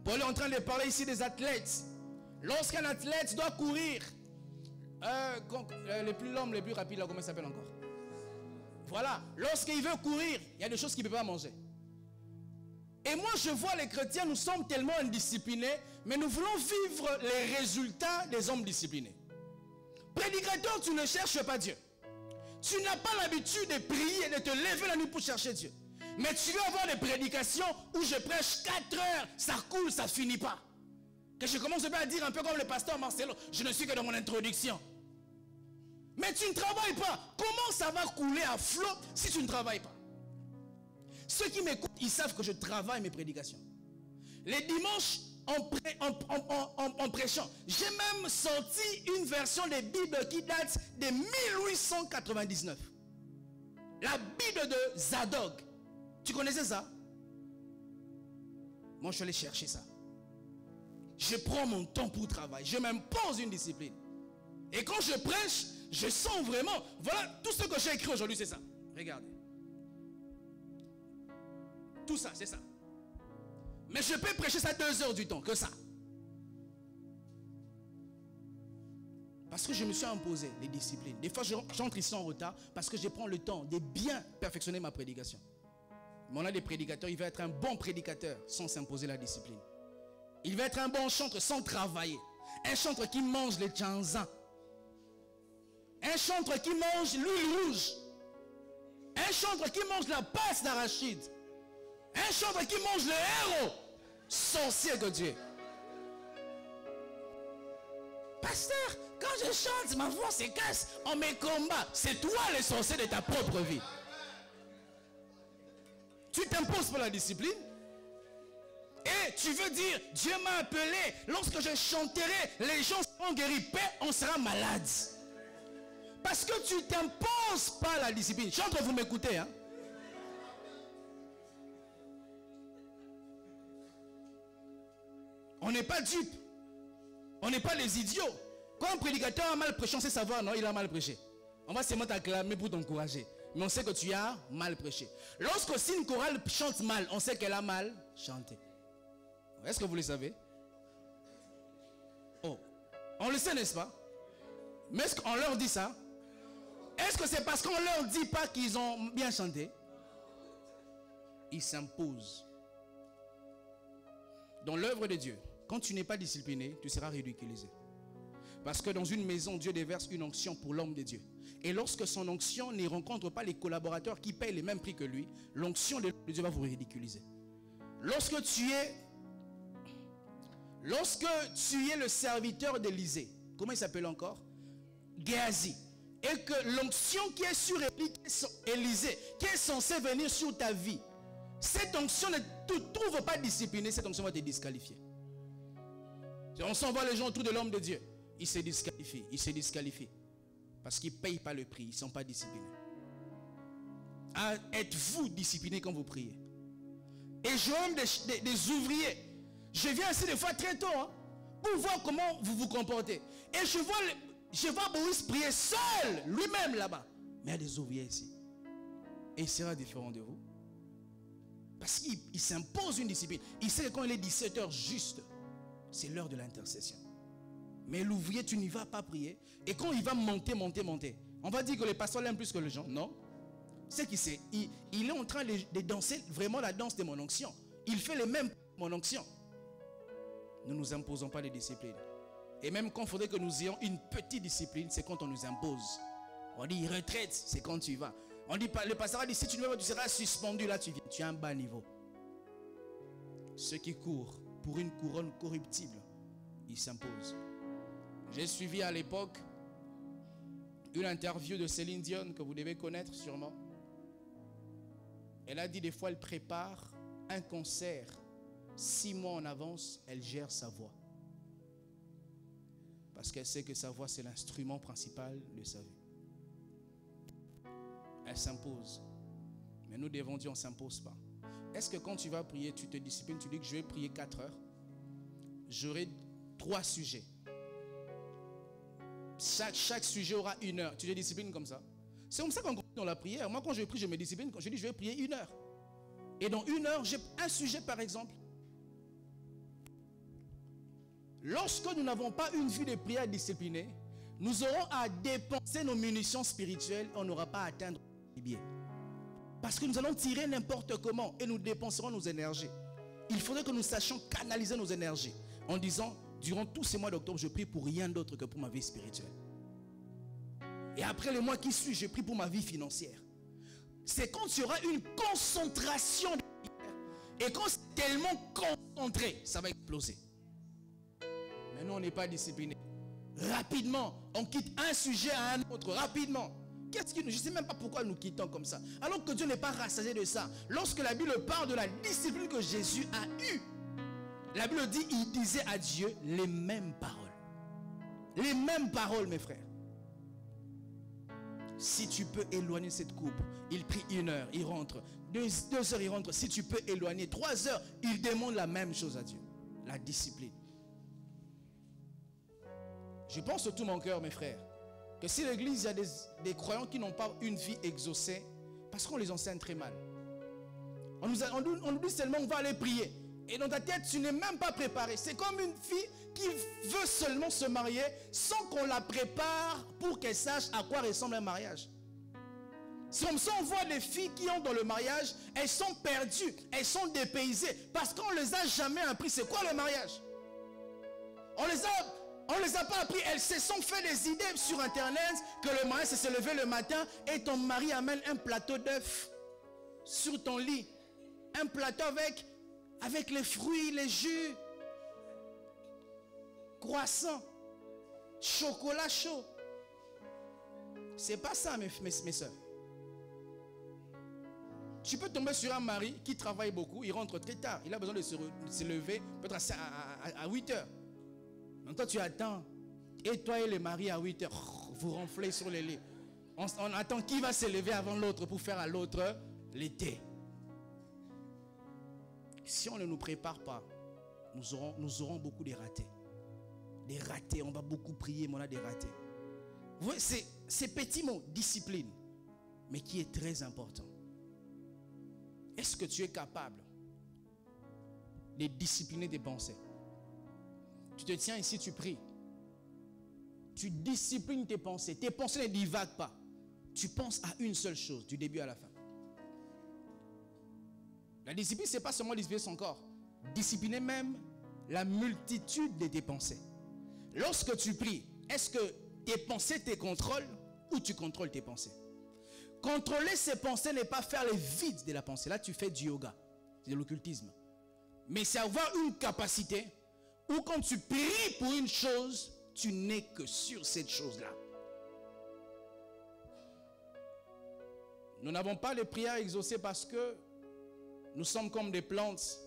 Paul est en train de parler ici des athlètes. Lorsqu'un athlète doit courir, l'homme le plus rapide, là, comment il s'appelle encore? Voilà, lorsqu'il veut courir, il y a des choses qu'il ne peut pas manger. Et moi, je vois les chrétiens, nous sommes tellement indisciplinés, mais nous voulons vivre les résultats des hommes disciplinés. Prédicateur, tu ne cherches pas Dieu. Tu n'as pas l'habitude de prier, de te lever la nuit pour chercher Dieu. Mais tu veux avoir des prédications où je prêche 4 heures, ça coule, ça ne finit pas. Que je commence à dire un peu comme le pasteur Marcelo, je ne suis que dans mon introduction. Mais tu ne travailles pas. Comment ça va couler à flot si tu ne travailles pas? Ceux qui m'écoutent, ils savent que je travaille mes prédications. Les dimanches, en prêchant, j'ai même sorti une version de Bible qui date de 1899. La Bible de Zadok. Tu connaissais ça? Moi, je suis allé chercher ça. Je prends mon temps pour travailler. Je m'impose une discipline. Et quand je prêche, Je sens vraiment. Voilà, tout ce que j'ai écrit aujourd'hui, c'est ça. Regardez. Tout ça, c'est ça. Mais je peux prêcher ça 2 heures du temps, que ça. Parce que je me suis imposé les disciplines. Des fois, j'entre ici en retard parce que je prends le temps de bien perfectionner ma prédication. Mais on a des prédicateurs, il va être un bon prédicateur sans s'imposer la discipline. Il va être un bon chanteur sans travailler. Un chanteur qui mange les tchanzans. Un chanteur qui mange l'huile rouge. Un chanteur qui mange la passe d'arachide. Un chanteur qui mange le héros. Sorcier que Dieu. Pasteur, quand je chante, ma voix se casse. On me combat. C'est toi le sorcier de ta propre vie. Tu t'imposes pour la discipline. Et tu veux dire, Dieu m'a appelé. Lorsque je chanterai, les gens seront guéris. On sera malade. Parce que tu t'imposes pas la discipline. Je suis en train de vous m'écouter. Hein? On n'est pas dupes. On n'est pas les idiots. Quand un prédicateur a mal prêché, on sait savoir, non, il a mal prêché. On va seulement t'acclamer pour t'encourager. Mais on sait que tu as mal prêché. Lorsque si une chorale chante mal, on sait qu'elle a mal chanté. Est-ce que vous le savez? Oh, on le sait, n'est-ce pas? Mais est-ce qu'on leur dit ça? Est-ce que c'est parce qu'on leur dit pas qu'ils ont bien chanté? Ils s'imposent. Dans l'œuvre de Dieu, quand tu n'es pas discipliné, tu seras ridiculisé. Parce que dans une maison, Dieu déverse une onction pour l'homme de Dieu. Et lorsque son onction ne rencontre pas les collaborateurs qui payent le même prix que lui, l'onction de Dieu va vous ridiculiser. Lorsque tu es le serviteur d'Élysée, comment il s'appelle encore? Géasi. Et que l'onction qui est sur Élysée, qui est censée venir sur ta vie, cette onction ne te trouve pas disciplinée, cette onction va te disqualifier. On s'envoie les gens autour de l'homme de Dieu. Ils se disqualifient. Parce qu'ils ne payent pas le prix, ils ne sont pas disciplinés. Êtes-vous disciplinés quand vous priez? Et je vois des ouvriers. Je viens ici des fois très tôt, hein, pour voir comment vous vous comportez. Et je vois Boris prier seul, lui-même là-bas. Mais il y a des ouvriers ici. Et il sera différent de vous. Parce qu'il s'impose une discipline. Il sait que quand il est 17h juste, c'est l'heure de l'intercession. Mais l'ouvrier, tu n'y vas pas prier. Et quand il va monter, on va dire que les pasteurs l'aiment plus que les gens. Non. C'est qu'il sait. Il est en train de danser vraiment la danse de mon onction. Il fait le même mon onction. Nous ne nous imposons pas les disciplines. Et même quand il faudrait que nous ayons une petite discipline, c'est quand on nous impose. On dit retraite, c'est quand tu vas. On dit, le pasteur a dit, si tu ne vas pas, tu seras suspendu. Là, tu viens. Tu as un bas niveau. Ceux qui courent pour une couronne corruptible, ils s'imposent. J'ai suivi à l'époque une interview de Céline Dion que vous devez connaître sûrement. Elle a dit des fois elle prépare un concert 6 mois en avance, elle gère sa voix. Parce qu'elle sait que sa voix c'est l'instrument principal de sa vie. Elle s'impose. Mais nous devons dire on ne s'impose pas. Est-ce que quand tu vas prier, tu te disciplines, tu dis que je vais prier 4 heures? J'aurai 3 sujets. Chaque sujet aura 1 heure. Tu te disciplines comme ça. C'est comme ça qu'on continue dans la prière. Moi, quand je prie, je me discipline. Quand je dis je vais prier 1 heure. Et dans 1 heure, j'ai un sujet par exemple. Lorsque nous n'avons pas une vie de prière disciplinée, nous aurons à dépenser nos munitions spirituelles et on n'aura pas à atteindre le biais. Parce que nous allons tirer n'importe comment et nous dépenserons nos énergies. Il faudrait que nous sachions canaliser nos énergies en disant, durant tous ces mois d'octobre, je prie pour rien d'autre que pour ma vie spirituelle. Et après les mois qui suivent, je prie pour ma vie financière. C'est quand il y aura une concentration de prière. Et quand c'est tellement concentré, ça va exploser. Mais nous, on n'est pas disciplinés. Rapidement, on quitte un sujet à un autre, rapidement. Qu'est-ce qui nous... Je ne sais même pas pourquoi nous quittons comme ça. Alors que Dieu n'est pas rassasié de ça. Lorsque la Bible parle de la discipline que Jésus a eue, la Bible dit, il disait à Dieu les mêmes paroles. Les mêmes paroles, mes frères. Si tu peux éloigner cette coupe, il prie 1 heure, il rentre. 2 heures, il rentre. Si tu peux éloigner 3 heures, il demande la même chose à Dieu. La discipline. Je pense de tout mon cœur, mes frères, que si l'église, il y a des croyants qui n'ont pas une vie exaucée, parce qu'on les enseigne très mal. On nous dit seulement on va aller prier. Et dans ta tête, tu n'es même pas préparé. C'est comme une fille qui veut seulement se marier sans qu'on la prépare pour qu'elle sache à quoi ressemble un mariage. C'est comme ça on voit des filles qui ont dans le mariage, elles sont perdues, elles sont dépaysées parce qu'on ne les a jamais appris. C'est quoi le mariage? On les a pas appris. Elles se sont fait des idées sur internet que le mariage c'est se lever le matin et ton mari amène un plateau d'œufs sur ton lit. Un plateau avec les fruits, les jus, croissants, chocolat chaud. C'est pas ça mes soeurs. Tu peux tomber sur un mari qui travaille beaucoup, il rentre très tard, il a besoin de se lever peut-être à 8 heures. Donc toi tu attends, et toi et le mari à 8 heures, vous ronflez sur les lits. On attend qui va se lever avant l'autre pour faire à l'autre l'été. Si on ne nous prépare pas, nous aurons beaucoup de ratés. Des ratés, on va beaucoup prier, mais on a des ratés. Vous voyez, c'est petit mot, discipline, mais qui est très important. Est-ce que tu es capable de discipliner tes pensées? Tu te tiens ici, tu pries. Tu disciplines tes pensées. Tes pensées ne divaguent pas. Tu penses à une seule chose, du début à la fin. La discipline, ce n'est pas seulement discipliner son corps. Discipliner même la multitude de tes pensées. Lorsque tu pries, est-ce que tes pensées te contrôlent ou tu contrôles tes pensées? Contrôler ses pensées n'est pas faire les vides de la pensée. Là, tu fais du yoga, de l'occultisme. Mais c'est avoir une capacité où quand tu pries pour une chose, tu n'es que sur cette chose-là. Nous n'avons pas les prières exaucées parce que nous sommes comme des plantes.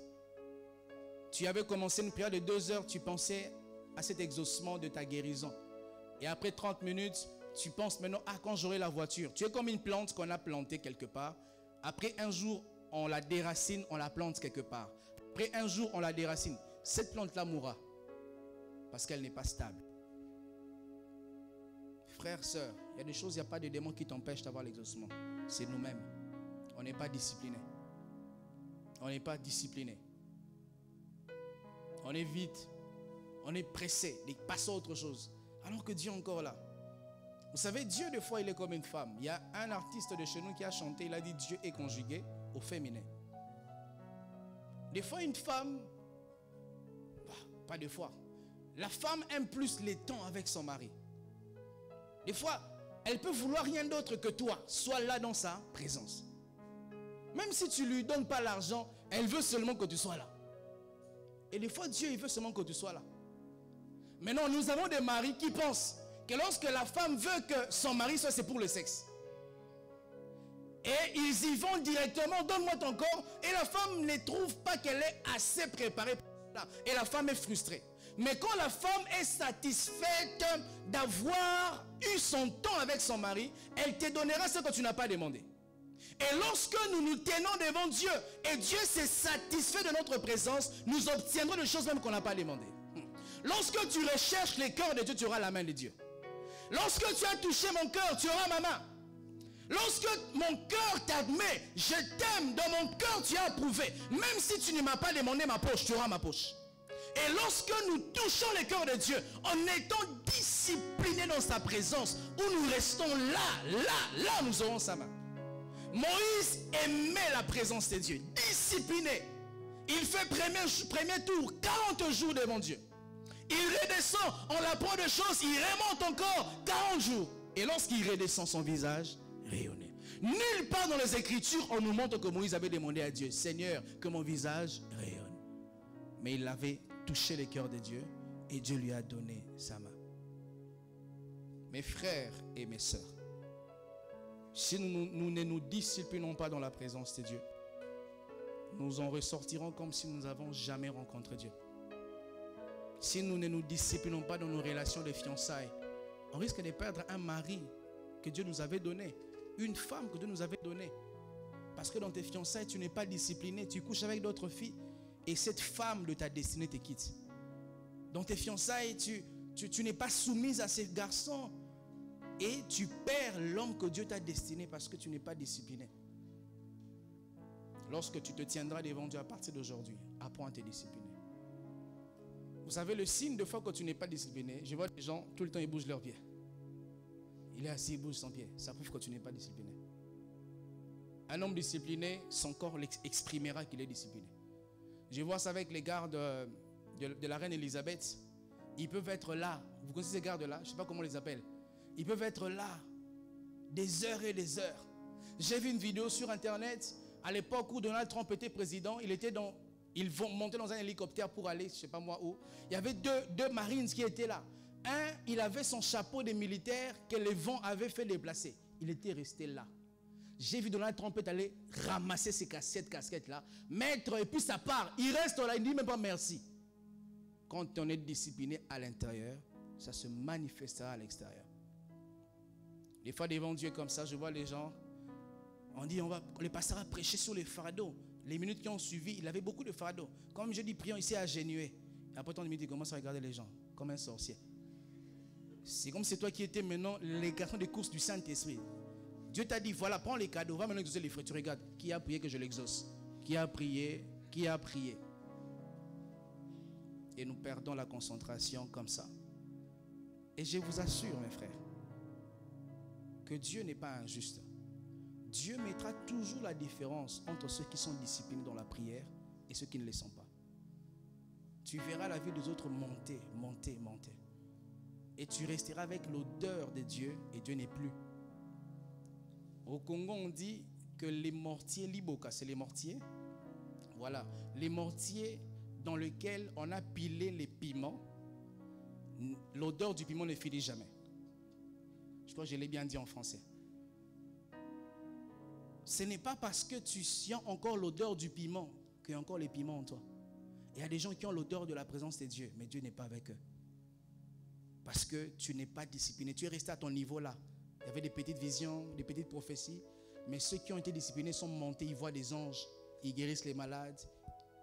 Tu avais commencé une prière de 2 heures, tu pensais à cet exaucement de ta guérison. Et après 30 minutes, tu penses maintenant, quand j'aurai la voiture. Tu es comme une plante qu'on a plantée quelque part. Après un jour, on la déracine, on la plante quelque part. Après un jour, on la déracine. Cette plante-là mourra parce qu'elle n'est pas stable. Frères, sœurs, il y a des choses, il n'y a pas de démons qui t'empêchent d'avoir l'exaucement. C'est nous-mêmes. On n'est pas disciplinés. On n'est pas discipliné. On est vite. On est pressé de passer à autre chose. Alors que Dieu est encore là. Vous savez, Dieu, des fois, il est comme une femme. Il y a un artiste de chez nous qui a chanté, il a dit Dieu est conjugué au féminin. Des fois, une femme, pas des fois, la femme aime plus les temps avec son mari. Des fois, elle peut vouloir rien d'autre que toi. Sois là dans sa présence. Même si tu ne lui donnes pas l'argent, elle veut seulement que tu sois là. Et des fois, Dieu, il veut seulement que tu sois là. Maintenant, nous avons des maris qui pensent que lorsque la femme veut que son mari soit, c'est pour le sexe. Et ils y vont directement, donne-moi ton corps. Et la femme ne trouve pas qu'elle est assez préparée pour ça. Et la femme est frustrée. Mais quand la femme est satisfaite d'avoir eu son temps avec son mari, elle te donnera ce que tu n'as pas demandé. Et lorsque nous nous tenons devant Dieu, et Dieu s'est satisfait de notre présence, nous obtiendrons des choses même qu'on n'a pas demandées. Lorsque tu recherches les cœurs de Dieu, tu auras la main de Dieu. Lorsque tu as touché mon cœur, tu auras ma main. Lorsque mon cœur t'admet, je t'aime, dans mon cœur tu as approuvé. Même si tu ne m'as pas demandé ma poche, tu auras ma poche. Et lorsque nous touchons le cœur de Dieu, en étant disciplinés dans sa présence, où nous restons là, nous aurons sa main. Moïse aimait la présence de Dieu, discipliné. Il fait premier tour, 40 jours devant Dieu. Il redescend, on l'apprend de choses, il remonte encore 40 jours. Et lorsqu'il redescend, son visage rayonnait. Nulle part dans les Écritures, on nous montre que Moïse avait demandé à Dieu, Seigneur, que mon visage rayonne. Mais il avait touché le cœur de Dieu et Dieu lui a donné sa main. Mes frères et mes sœurs, si nous ne nous disciplinons pas dans la présence de Dieu, nous en ressortirons comme si nous n'avons jamais rencontré Dieu. Si nous ne nous disciplinons pas dans nos relations de fiançailles, on risque de perdre un mari que Dieu nous avait donné, une femme que Dieu nous avait donnée. Parce que dans tes fiançailles, tu n'es pas discipliné, tu couches avec d'autres filles et cette femme de ta destinée te quitte. Dans tes fiançailles, tu n'es pas soumise à ces garçons. Et tu perds l'homme que Dieu t'a destiné parce que tu n'es pas discipliné. Lorsque tu te tiendras devant Dieu à partir d'aujourd'hui, apprends à te discipliner. Vous savez, le signe de fois que tu n'es pas discipliné, je vois des gens, tout le temps ils bougent leurs pieds. Il est assis, il bouge son pied. Ça prouve que tu n'es pas discipliné. Un homme discipliné, son corps exprimera qu'il est discipliné. Je vois ça avec les gardes de la reine Elisabeth. Ils peuvent être là. Vous connaissez ces gardes-là? Je ne sais pas comment on les appelle. Ils peuvent être là des heures et des heures. J'ai vu une vidéo sur Internet. À l'époque où Donald Trump était président, ils vont monter dans un hélicoptère pour aller, je ne sais pas moi où. Il y avait deux Marines qui étaient là. Un, il avait son chapeau de militaire que les vents avaient fait déplacer. Il était resté là. J'ai vu Donald Trump aller ramasser ces casquettes-là, mettre, et puis ça part. Il reste là, il ne dit même pas merci. Quand on est discipliné à l'intérieur, ça se manifestera à l'extérieur. Des fois, devant Dieu comme ça, je vois les gens, on dit, le pasteur a prêché sur les fardeaux. Les minutes qui ont suivi, il avait beaucoup de fardeaux. Comme je dis, prions ici à Genué. Après tant de minutes, il commence à regarder les gens comme un sorcier. C'est comme si c'est toi qui étais maintenant les garçons de course du Saint-Esprit. Dieu t'a dit, voilà, prends les cadeaux, va maintenant exaucer les frères. Tu regardes, qui a prié que je l'exauce? Qui a prié? Qui a prié? Et nous perdons la concentration comme ça. Et je vous assure, mes frères, que Dieu n'est pas injuste. Dieu mettra toujours la différence entre ceux qui sont disciplinés dans la prière et ceux qui ne le sont pas. Tu verras la vie des autres monter, monter, monter. Et tu resteras avec l'odeur de Dieu et Dieu n'est plus. Au Congo, on dit que les mortiers, Liboka, c'est les mortiers. Voilà, les mortiers dans lesquels on a pilé les piments, l'odeur du piment ne finit jamais. Je crois que je l'ai bien dit en français. Ce n'est pas parce que tu sens encore l'odeur du piment qu'il y a encore les piments en toi. Il y a des gens qui ont l'odeur de la présence de Dieu, mais Dieu n'est pas avec eux. Parce que tu n'es pas discipliné. Tu es resté à ton niveau là. Il y avait des petites visions, des petites prophéties. Mais ceux qui ont été disciplinés sont montés, ils voient des anges, ils guérissent les malades.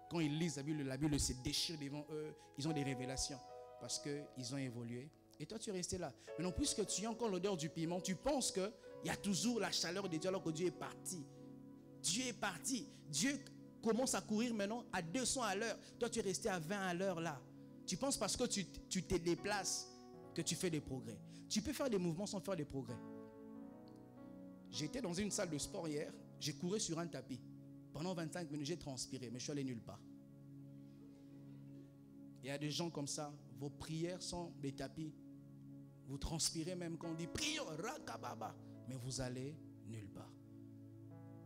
Quand ils lisent la Bible se déchire devant eux. Ils ont des révélations parce qu'ils ont évolué. Et toi, tu es resté là. Maintenant, puisque tu as encore l'odeur du piment, tu penses qu'il y a toujours la chaleur de Dieu alors que Dieu est parti. Dieu est parti. Dieu commence à courir maintenant à 200 à l'heure. Toi, tu es resté à 20 à l'heure là. Tu penses parce que tu te déplaces que tu fais des progrès. Tu peux faire des mouvements sans faire des progrès. J'étais dans une salle de sport hier. J'ai couru sur un tapis. Pendant 25 minutes, j'ai transpiré, mais je suis allé nulle part. Il y a des gens comme ça. Vos prières sont des tapis. Vous transpirez même quand on dit prions, rakababa, mais vous allez nulle part.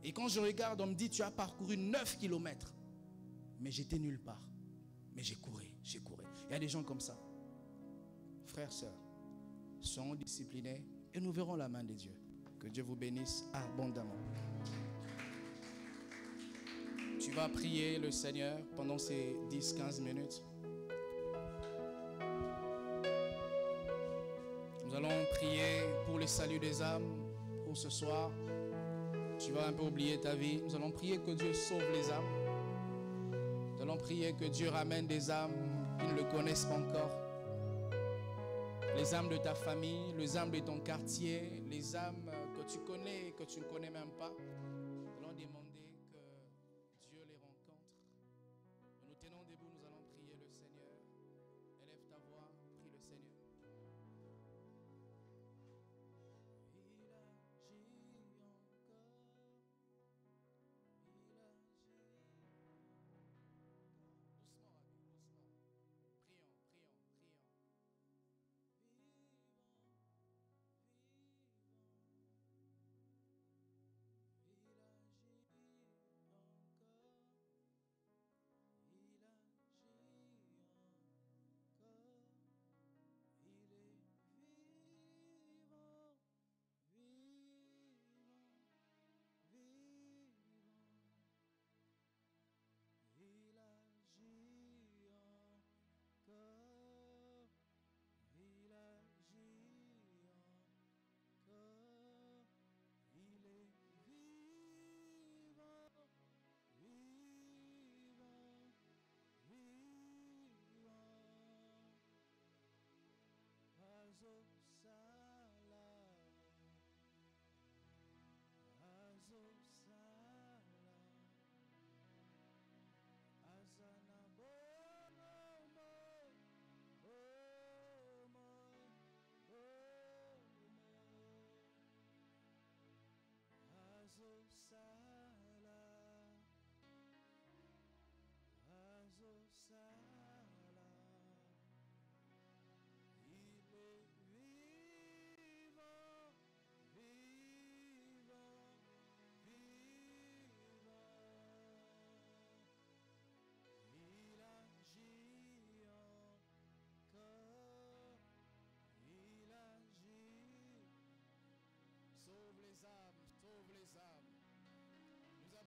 Et quand je regarde, on me dit tu as parcouru 9 km. Mais j'étais nulle part. Mais j'ai couru, j'ai couru. Il y a des gens comme ça. Frères, sœurs, soyons disciplinés et nous verrons la main de Dieu. Que Dieu vous bénisse abondamment. Tu vas prier le Seigneur pendant ces 10-15 minutes. Nous allons prier pour le salut des âmes pour ce soir. Tu vas un peu oublier ta vie. Nous allons prier que Dieu sauve les âmes. Nous allons prier que Dieu ramène des âmes qui ne le connaissent pas encore. Les âmes de ta famille, les âmes de ton quartier, les âmes que tu connais et que tu ne connais même pas.